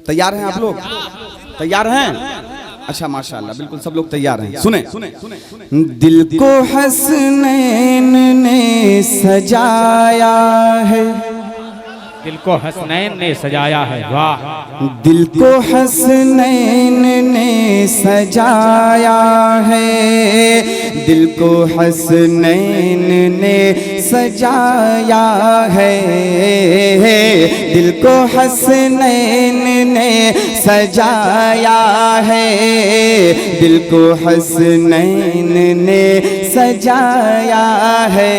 तैयार हैं आप लोग? तैयार हैं? अच्छा माशाल्लाह, बिल्कुल सब लोग तैयार हैं। सुने, दिल को हसनैन ने सजाया है, दिल को हसनैन ने सजाया है। वाह, दिल को हसनैन ने सजाया है, दिल को हसनैन ने सजाया है, दिल को हसनैन ने सजाया है, दिल को हसनैन ने सजाया है,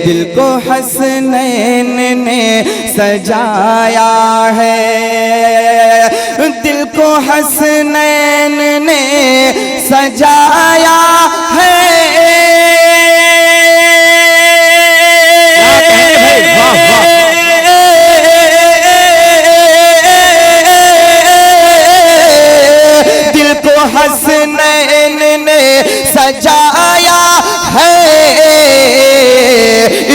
दिल को हसनैन ने सजाया है, दिल को हसनैन ने सजाया है। दिल को हसनैन ने सजाया है,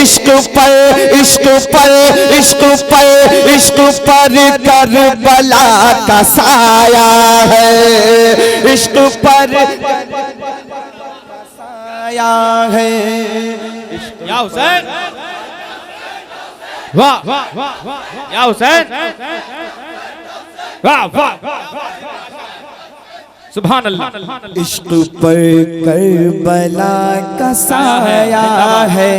इश्क पर इश्क पर इश्क पर इश्क पर करबला का साया है, इश्क पर साया है। या हुसैन, वाह वाह वाह, या हुसैन, वाह वाह, सुभान अल्लाह। इश्क पर करबला का साया है,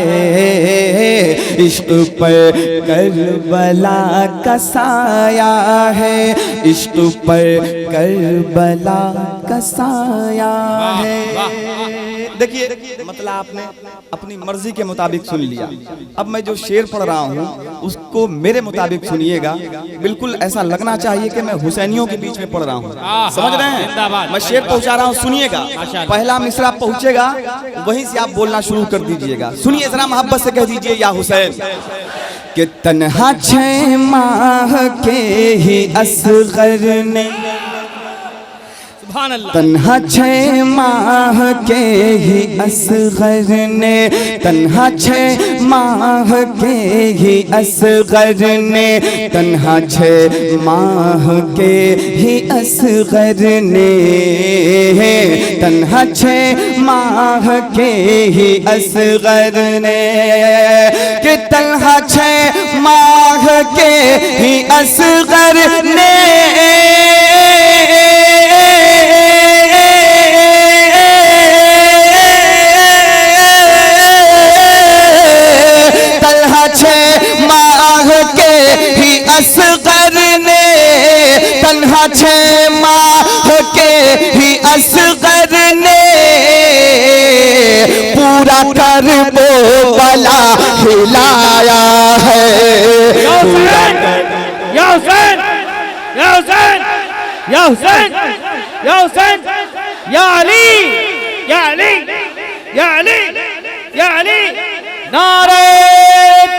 इश्क पर करबला का साया है, इश्क पर करबला का साया है। देखिए मतलब आपने अपनी मर्जी के मुताबिक सुन लिया। अब मैं जो शेर पढ़ रहा हूँ उसको मेरे मुताबिक सुनिएगा। बिल्कुल ऐसा लगना चाहिए कि मैं हुसैनियों के बीच में पढ़ रहा हूँ। समझ रहे हैं? मैं शेर पहुंचा रहा हूँ, सुनिएगा। पहला मिसरा पहुंचेगा, वहीं से आप बोलना शुरू कर दीजिएगा। सुनिए जरा, मोहब्बत से कह दीजिए या हुसैन। कि तन्हा 6 माह के ही असगर ने, तन्हा 6 माह के ही असगर ने, तन्हा 6 माह के ही असगर ने, तन्हा 6 माह के ही असगर ने, तन्हा 6 माह के ही असगर ने, कि तन्हा 6 माह के ही असगर ने, असगर ने, तन्हा 6 माह के ही असगर ने, पूरा कर वो बला हिलाया है। या हुसैन, या हुसैन, या हुसैन, या हुसैन, या हुसैन, या अली, या अली, या अली, या अली, नारे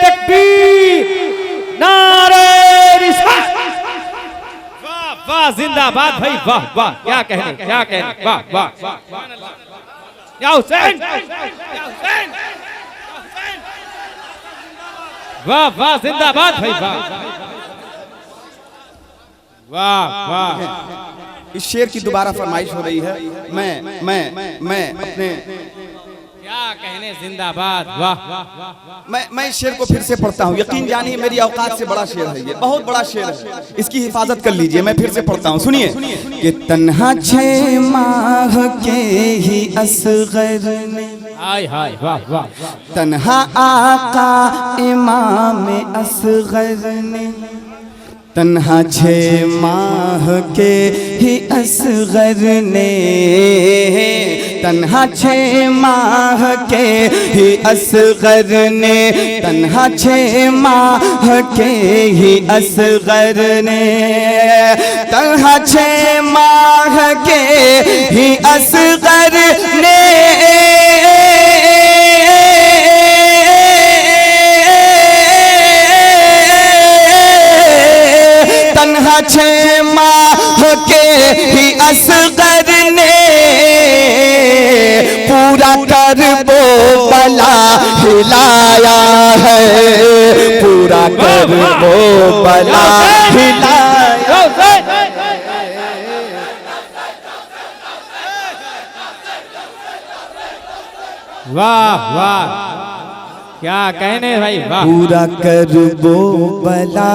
तकबीर, नारे रिसालत। वाह वाह, जिंदाबाद भाई, वाह वाह, क्या कहने, क्या कहने, वाह वाह, या हुसैन, या हुसैन, वाह वाह, जिंदाबाद भाई, वाह वाह वाह। इस शेर की दोबारा फरमाइश हो रही है। मैं अपने क्या कहने, जिंदाबाद, वाह। मैं इस शेर को फिर से पढ़ता हूँ। यकीन जानिए मेरी औकात से बड़ा शेर है ये, बहुत बड़ा शेर है। इसकी हिफाजत कर लीजिए। मैं फिर से पढ़ता हूँ, सुनिए। कि तन्हा 6 माह के ही असगर ने, हाय हाय, वाह वाह, तन्हा आका इमाम असगर ने, तन्हा 6 माह के ही असगर ने, तन्हा 6 माह के ही असगर ने, तन्हा 6 माह के ही असगर ने, तन्हा 6 माह के ही असगर ने, तन्हा 6 माह के ही असगर ने, पूरा कर वो बला हिलाया है, पूरा कर वो बला हिलाया वाह वाह, क्या कहने भाई, वाह। पूरा कर वो बला,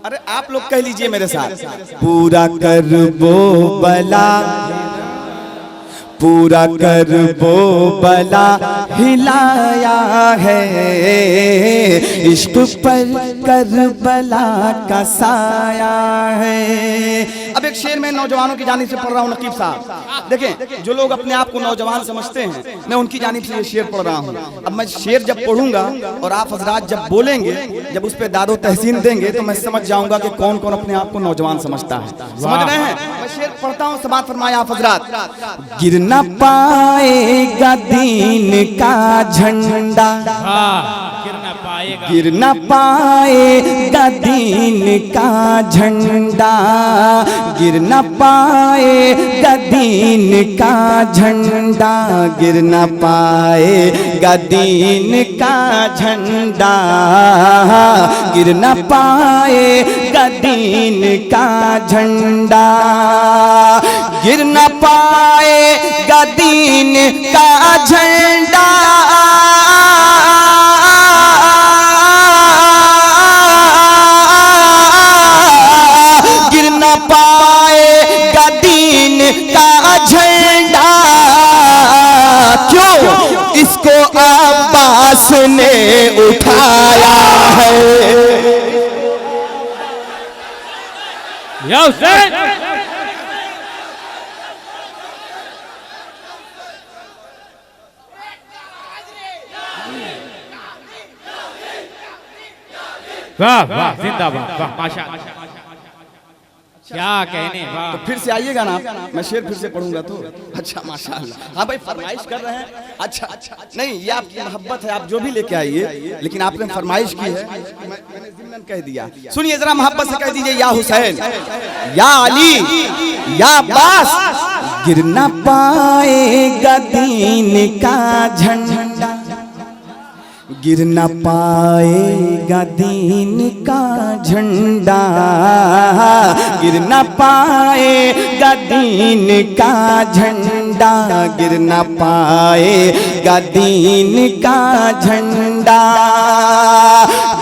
अरे आप लोग कह लीजिए मेरे साथ, पूरा कर वो बला, पूरा कर वो बला हिलाया है, इश्क पर करबला का साया है। अब एक शेर में नौजवानों की जानिब से पढ़ रहा हूँ नकीब साहब। देखें, जो लोग अपने आप को नौजवान समझते हैं, मैं उनकी जानिब से ये शेर पढ़ रहा हूँ। अब मैं शेर जब पढ़ूंगा और आप हजरात जब बोलेंगे, जब उस पर दादो तहसीन देंगे, तो मैं समझ जाऊंगा कि कौन कौन अपने आप को नौजवान समझता है। समझ रहे हैं? मैं शेर पढ़ता हूँ, समात फरमाए आप हजरात। गिर न पाएगा दीन का झंडा, गिर न पाएगा दीन का झंडा, गिर न पाएगा दीन का झंडा, गिर न पाएगा दीन का झंडा, गिर न पाएगा दीन का झंडा, गिर न पाएगा दीन का झंडा, गिर न पाएगा दीन का झंडा, क्यों? इसको अब्बास ने उठाया है। या हुसैन, वाह वाह, जिंदाबाद, वाह माशाअल्लाह, क्या कहने, वाह। तो फिर से आइएगा ना, मैं शेर फिर से पढ़ूंगा तो। अच्छा माशाअल्लाह, हाँ भाई फरमाइश कर रहे हैं। अच्छा नहीं, ये आपकी मोहब्बत है, आप जो भी लेके आइए, लेकिन आपने फरमाइश की है, मैंने ज़िम्मन कह दिया। सुनिए जरा, मोहब्बत से कह दीजिए, या हुसैन, या अली, या अब्बास। गिर न पाएगा दीन का झंडा, गिर न पाएगा दीन का झंडा, गिर न पाएगा दीन का झंडा, गिर न पाएगा दीन का झंडा,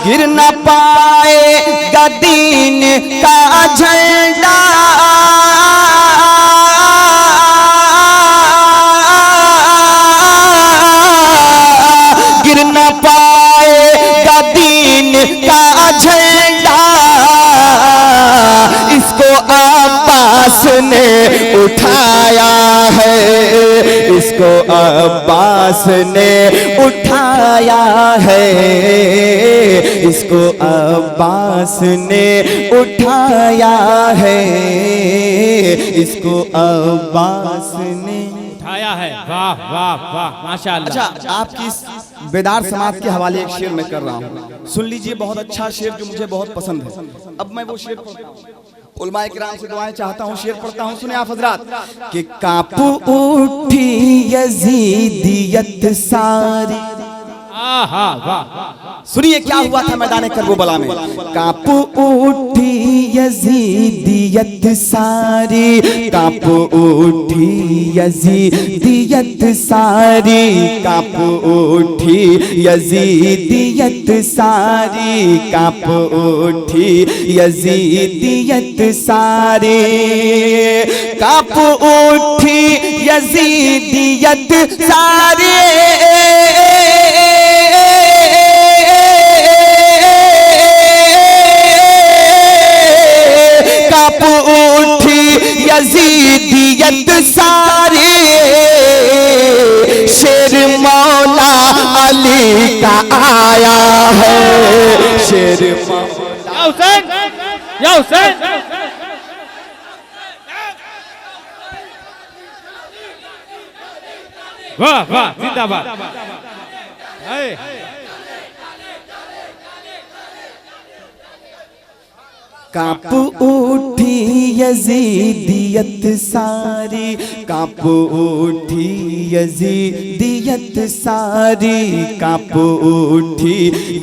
गिर न पाएगा दीन का झंडा, गिर न पाएगा दीन का झंडा, इसको अब्बास ने उठाया है, इसको अब्बास ने उठाया है, इसको अब्बास ने उठाया है, इसको अब्बास ने उठाया है, वाह वाह वाह माशाअल्लाह। अच्छा, आपकी इस बेदार समाज के हवाले एक शेर मैं कर रहा हूँ, सुन लीजिए। बहुत अच्छा शेर जो मुझे बहुत पसंद है। अब मैं वो शेर उलमाए किराम से दुआएं चाहता हूँ, शेर पढ़ता हूँ, सुने आप हजरात। कि कांप उठी यजीदियत सारी, सुनिए क्या हुआ था मैदान करबला में। कांप उठी यजीदियत सारी, कांप उठी यजीदियत सारी, कांप उठी यजीदियत सारी, कांप उठी यजीदियत सारी, कांप उठी यजीदियत सारी, कांप उठी यजीदियत सारी, शेर मौला अली का आया है, शेर या हुसैन, या हुसैन, वाह वाह, जिंदाबाद। कांप उठी यजीदियत सारी, कांप उठी यजीदियत सारी, कांप उठी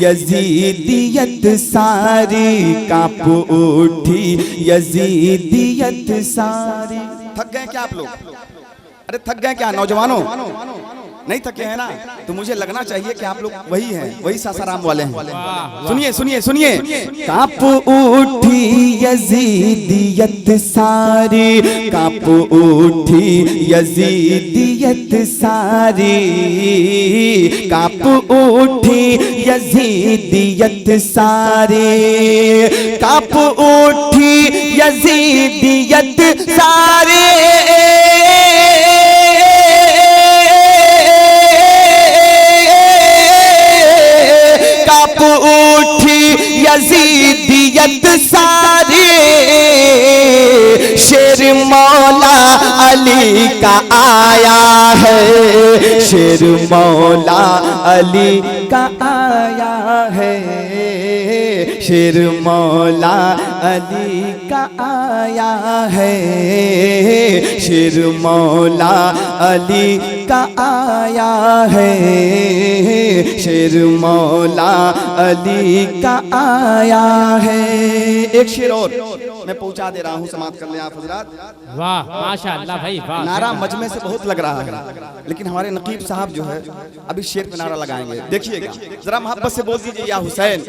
यजीदियत सारी, कांप उठी यजीदियत सारी। थक गए क्या आप लोग? अरे थक गए क्या नौजवानों? नहीं थके हैं ना, तो मुझे लगना चाहिए कि आप लोग वही हैं, वही सासाराम वाले हैं। सुनिए सुनिए सुनिए। कांप उठी यजीदियत सारी, कांप उठी यजीदियत सारी, कांप उठी यजीदियत सारी, कांप उठी यजीदियत सारी, यजीदियत सारी, शेर मौला अली का आया है, शेर मौला अली का आया है, शेर मौला अली का आया है, शेर मौला अली का आया है, शेर मौला अली का आया है। एक शेर और मैं पहुंचा दे रहा हूं, समाप्त कर लें आप हजरात। वाह माशाअल्लाह भाई वाह। नारा मजमे से बहुत लग रहा है, लेकिन हमारे नकीब साहब जो है अभी शेर पे नारा लगाएंगे, देखिएगा जरा मोहब्बत से बोल दीजिए या हुसैन।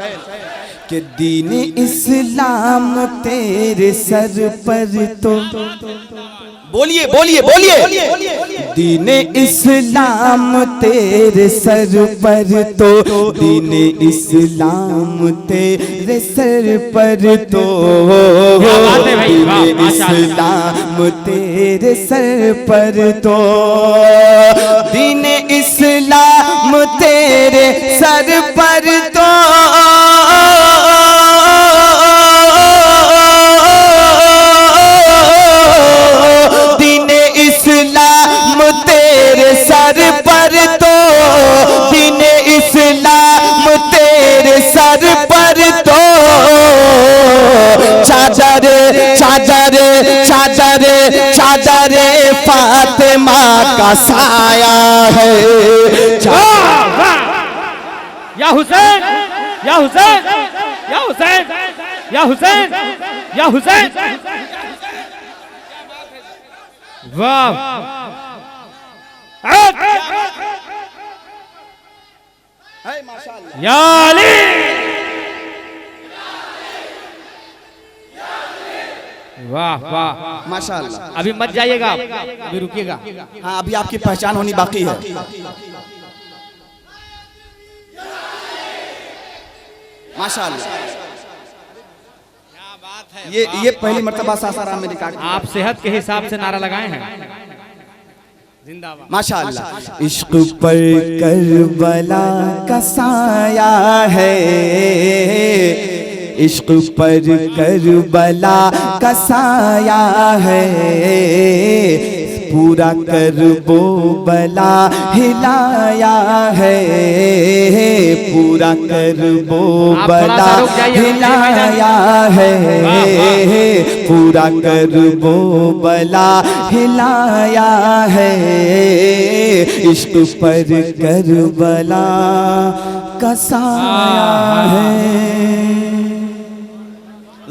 कि दीन इस्लाम तेरे सर पर तो, बोलिए बोलिए बोलिए, दीन इस्लाम तेरे सर पर तो, दीन इस्लाम तेरे सर पर तो, दीन इस्लाम तेरे सर पर तो, दीन इस्लाम तेरे सर पर तो, सर पर तो, दीन इस्लाम तेरे सर पर तो, चादर चादर चादर चादर फातिमा का साया है। या हुसैन या हुसैन या हुसैन या हुसैन या हुसैन, वाह या अली, वाह वाह माशाअल्लाह। अभी मत जाइएगा, अभी रुकिएगा। हाँ अभी आपकी पहचान होनी बाकी है। माशाअल्लाह ये पहली मर्तबा सासाराम में रिकॉर्ड। आप सेहत के हिसाब से नारा लगाए हैं। माशाअल्लाह। इश्क पर करबला का साया है, इश्क पर करबला का साया है, पूरा करबो बला हिलाया है, पूरा करबो बला हिलाया है, पूरा करबो बला हिलाया है, इश्क पर करबला का साया है।